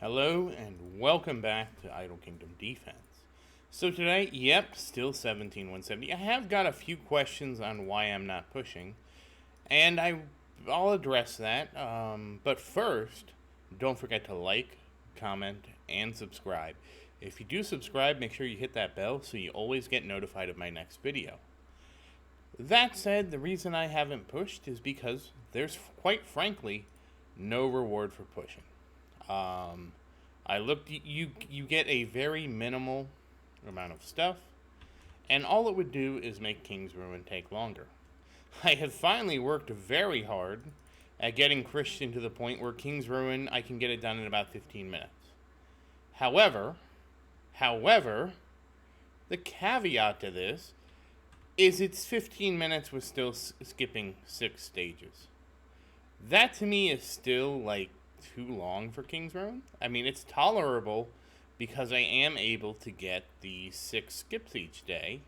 Hello and welcome back to Idle Kingdom Defense. So today, still 17,170. I have got a few questions on why I'm not pushing, and I'll address that. But first, don't forget to like, comment, and subscribe. If you do subscribe, make sure you hit that bell so you always get notified of my next video. That said, the reason I haven't pushed is because there's, quite frankly, no reward for pushing. I looked. You get a very minimal amount of stuff, and all it would do is make King's Ruin take longer. I have finally worked very hard at getting Christian to the point where King's Ruin I can get it done in about 15 minutes. However, the caveat to this is it's 15 minutes with still skipping 6 stages. That to me is still like too long for King's Ruin. I mean, it's tolerable because I am able to get the 6 skips each day.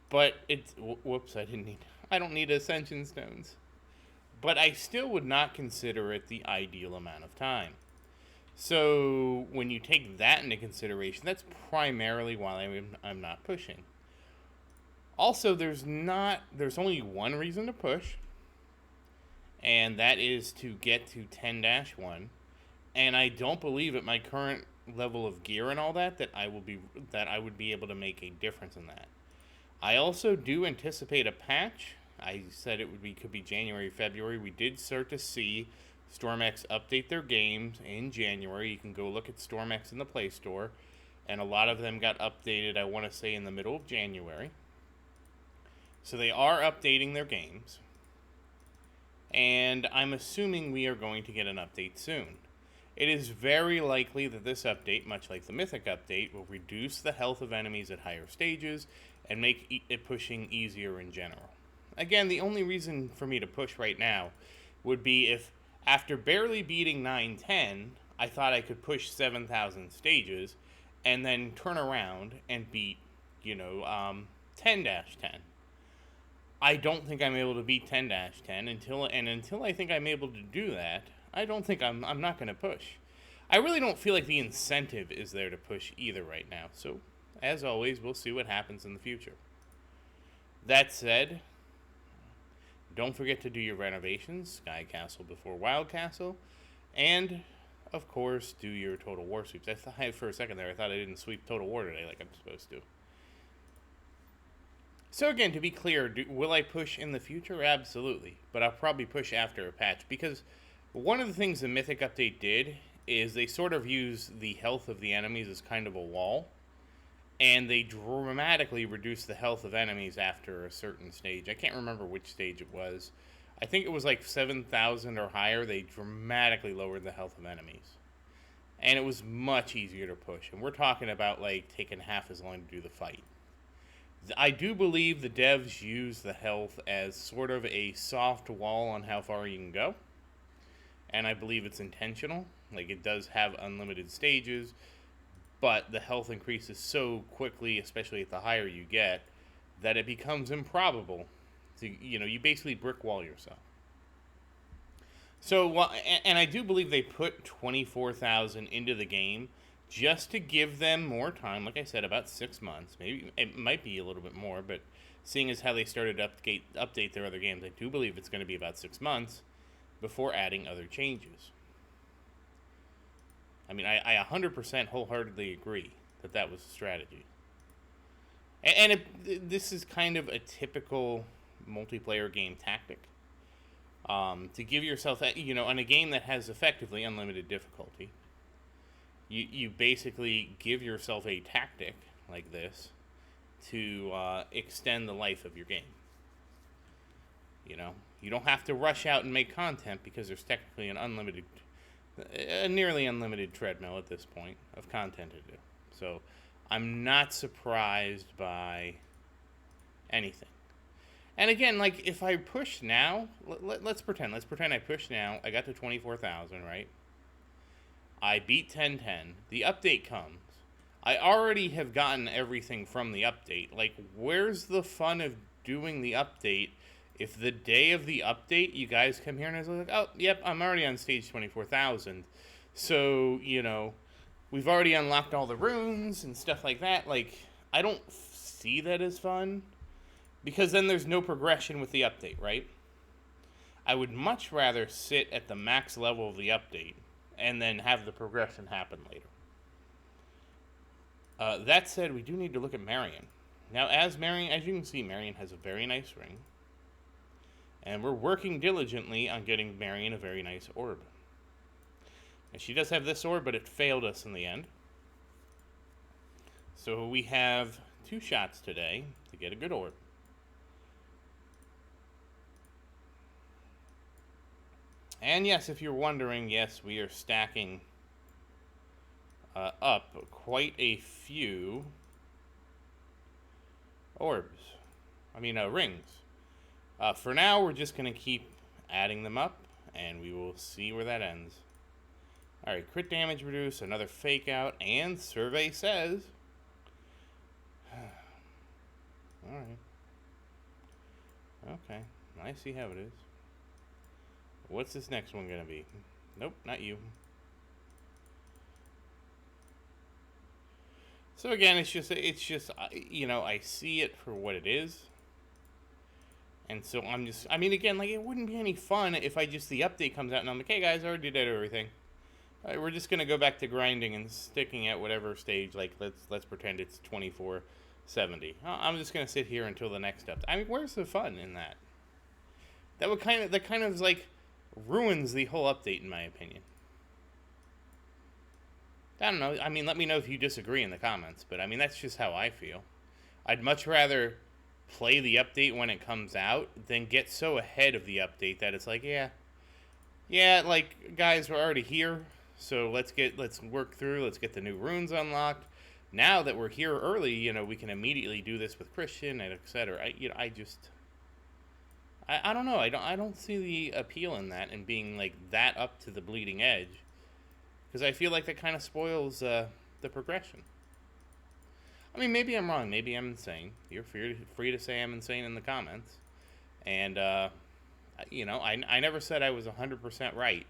But it's whoops, I don't need ascension stones. But I still would not consider it the ideal amount of time. So when you take that into consideration, that's primarily why I'm not pushing. Also, there's only one reason to push, and that is to get to 10-1. And I don't believe at my current level of gear and all that I would be able to make a difference in that. I also do anticipate a patch. I said could be January, February. We did start to see StormX update their games in January. You can go look at StormX in the Play Store, and a lot of them got updated, I want to say, in the middle of January. So they are updating their games, and I'm assuming we are going to get an update soon. It is very likely that this update, much like the Mythic update, will reduce the health of enemies at higher stages and make it pushing easier in general. Again, the only reason for me to push right now would be if, after barely beating 910, I thought I could push 7,000 stages and then turn around and beat, 10-10. I don't think I'm able to beat 10-10 until I think I'm able to do that. I don't think I'm not going to push. I really don't feel like the incentive is there to push either right now. So, as always, we'll see what happens in the future. That said, don't forget to do your renovations, Sky Castle before Wild Castle, and of course, do your Total War sweeps. For a second there, I thought I didn't sweep Total War today like I'm supposed to. So again, to be clear, will I push in the future? Absolutely. But I'll probably push after a patch, because one of the things the Mythic update did is they sort of use the health of the enemies as kind of a wall, and they dramatically reduce the health of enemies after a certain stage. I can't remember which stage it was. I think it was like 7,000 or higher. They dramatically lowered the health of enemies. And it was much easier to push. And we're talking about like taking half as long to do the fight. I do believe the devs use the health as sort of a soft wall on how far you can go. And I believe it's intentional. Like, it does have unlimited stages, but the health increases so quickly, especially at the higher you get, that it becomes improbable. You basically brick wall yourself. So, and I do believe they put 24,000 into the game just to give them more time. Like I said, about 6 months. Maybe it might be a little bit more, but seeing as how they started to update their other games, I do believe it's going to be about 6 months before adding other changes. I mean, I 100% wholeheartedly agree that was a strategy. And this is kind of a typical multiplayer game tactic. To give yourself, in a game that has effectively unlimited difficulty, you basically give yourself a tactic like this to extend the life of your game. You don't have to rush out and make content because there's technically a nearly unlimited treadmill at this point of content to do. So I'm not surprised by anything. And again, like, if I push now, let's pretend I push now. I got to 24,000, right? I beat 10-10. The update comes. I already have gotten everything from the update. Like, where's the fun of doing the update if the day of the update you guys come here and it's like, oh, yep, I'm already on stage 24,000. So, we've already unlocked all the runes and stuff like that. Like, I don't see that as fun because then there's no progression with the update, right? I would much rather sit at the max level of the update and then have the progression happen later. That said, we do need to look at Marion. Now, as you can see, Marion has a very nice ring. And we're working diligently on getting Marion a very nice orb. And she does have this orb, but it failed us in the end. So we have 2 shots today to get a good orb. And yes, if you're wondering, yes, we are stacking up quite a few orbs. Rings. For now, we're just going to keep adding them up, and we will see where that ends. Alright, crit damage reduce, another fake out, and survey says... Alright. Okay, I see how it is. What's this next one going to be? Nope, not you. So again, it's just I see it for what it is. And so again, it wouldn't be any fun if the update comes out and I'm like, hey guys, I already did everything. We're just going to go back to grinding and sticking at whatever stage, let's pretend it's 2470. I'm just going to sit here until the next update. Where's the fun in that? That kind of ruins the whole update in my opinion. I don't know. Let me know if you disagree in the comments, but that's just how I feel. I'd much rather play the update when it comes out than get so ahead of the update that it's like, guys, we're already here, so let's work through, let's get the new runes unlocked. Now that we're here early, we can immediately do this with Christian and etc. I don't know. I don't see the appeal in that and being that up to the bleeding edge, because I feel like that kind of spoils the progression. Maybe I'm wrong. Maybe I'm insane. You're free to say I'm insane in the comments. And, I never said I was 100% right.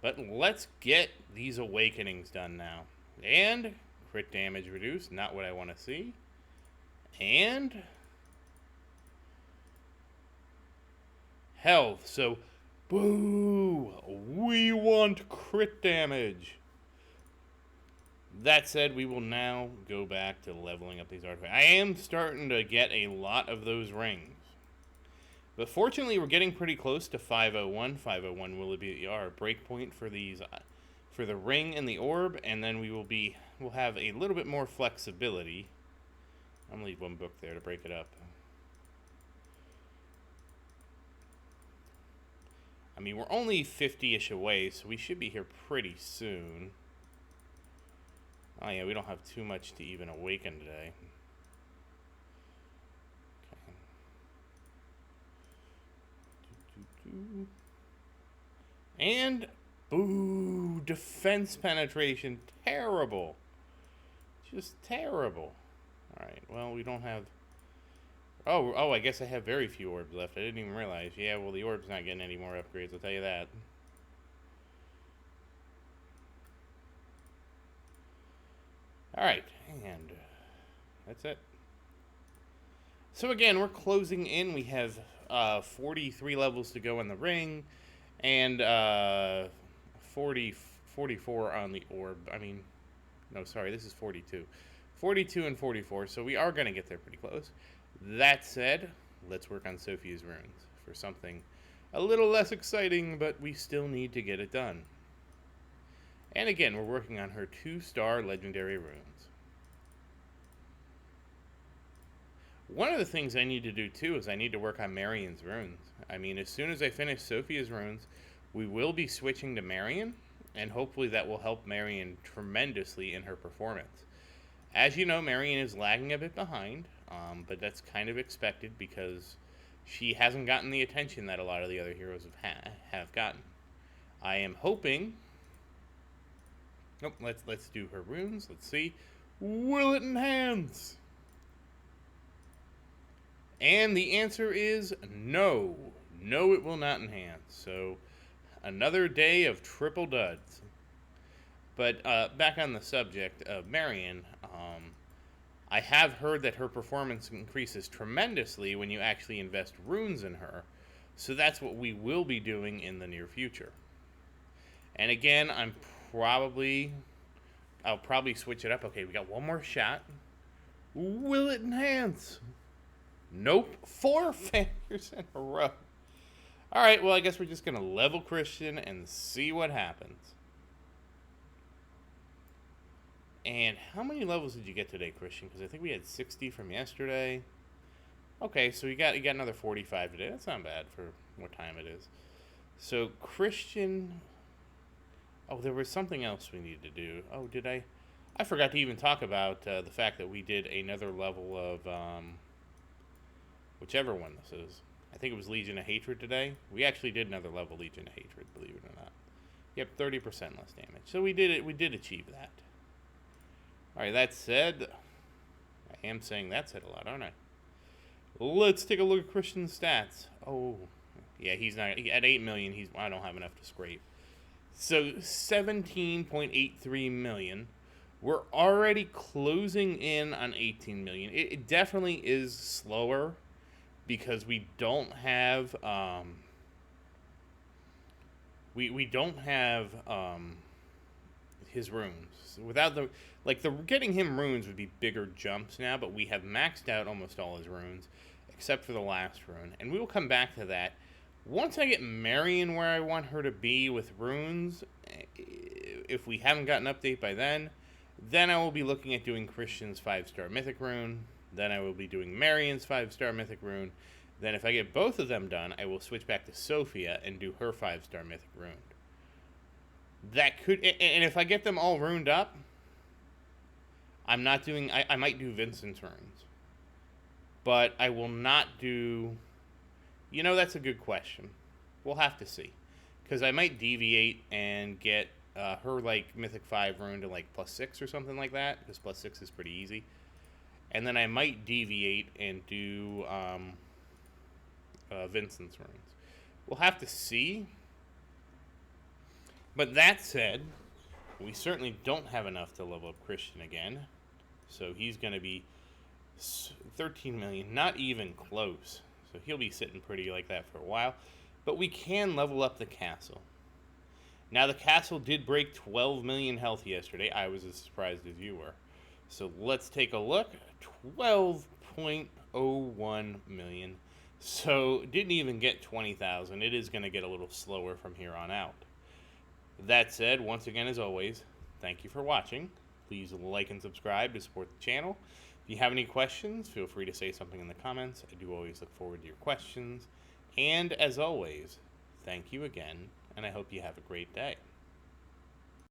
But let's get these awakenings done now. And crit damage reduced, not what I want to see. And health. So, boo! We want crit damage. That said, we will now go back to leveling up these artifacts. I am starting to get a lot of those rings. But fortunately, we're getting pretty close to 501. 501 will be our breakpoint for these, for the ring and the orb, and then we'll have a little bit more flexibility. I'm gonna leave one book there to break it up. We're only 50-ish away, so we should be here pretty soon. Oh yeah, we don't have too much to even awaken today. Okay. And, boo, defense penetration, terrible. Just terrible. Alright, well, we don't have... Oh, I guess I have very few orbs left. I didn't even realize. Yeah, well, the orb's not getting any more upgrades, I'll tell you that. Alright, and that's it. So again, we're closing in. We have 43 levels to go in the ring, and 44 on the orb. No, sorry, this is 42. 42 and 44, so we are going to get there pretty close. That said, let's work on Sophia's runes for something a little less exciting, but we still need to get it done. And again, we're working on her 2-star legendary runes. One of the things I need to do too is I need to work on Marion's runes. As soon as I finish Sophia's runes, we will be switching to Marion, and hopefully that will help Marion tremendously in her performance. As you know, Marion is lagging a bit behind, but that's kind of expected because she hasn't gotten the attention that a lot of the other heroes have gotten. I am hoping... Nope, let's do her runes. Let's see. Will it enhance? And the answer is no. No, it will not enhance. So, Another day of triple duds. But back on the subject of Marion, I have heard that her performance increases tremendously when you actually invest runes in her. So that's what we will be doing in the near future. And again, I'll probably switch it up. Okay, we got one more shot. Will it enhance? Nope. 4 failures in a row. Alright, well, I guess we're just going to level Christian and see what happens. And how many levels did you get today, Christian? Because I think we had 60 from yesterday. Okay, so you got another 45 today. That's not bad for what time it is. So, Christian... Oh, there was something else we needed to do. Oh, did I? I forgot to even talk about the fact that we did another level of whichever one this is. I think it was Legion of Hatred today. We actually did another level Legion of Hatred, believe it or not. Yep, 30% less damage. So we did it. We did achieve that. All right. That said, I am saying that said a lot, aren't I? Let's take a look at Christian's stats. Oh, yeah, he's not at 8 million. I don't have enough to scrape. So 17.83 million. We're already closing in on 18 million. It definitely is slower because we don't have we don't have his runes. Without the getting him runes would be bigger jumps now, but we have maxed out almost all his runes except for the last rune, and we will come back to that. Once I get Marion where I want her to be with runes, if we haven't got an update by then I will be looking at doing Christian's 5-star mythic rune. Then I will be doing Marion's 5-star mythic rune. Then if I get both of them done, I will switch back to Sophia and do her 5-star mythic rune. That could, and if I get them all runed up, I'm not doing, I might do Vincent's runes. But I will not do... You know, that's a good question. We'll have to see. Because I might deviate and get her, Mythic 5 rune to, +6 or something like that. Because +6 is pretty easy. And then I might deviate and do Vincent's runes. We'll have to see. But that said, we certainly don't have enough to level up Christian again. So he's going to be 13 million. Not even close. So he'll be sitting pretty like that for a while. But we can level up the castle. Now the castle did break 12 million health yesterday. I was as surprised as you were. So let's take a look. 12.01 million. So didn't even get 20,000. It is going to get a little slower from here on out. That said, once again as always, thank you for watching. Please like and subscribe to support the channel. If you have any questions, feel free to say something in the comments. I do always look forward to your questions. And as always, thank you again, and I hope you have a great day.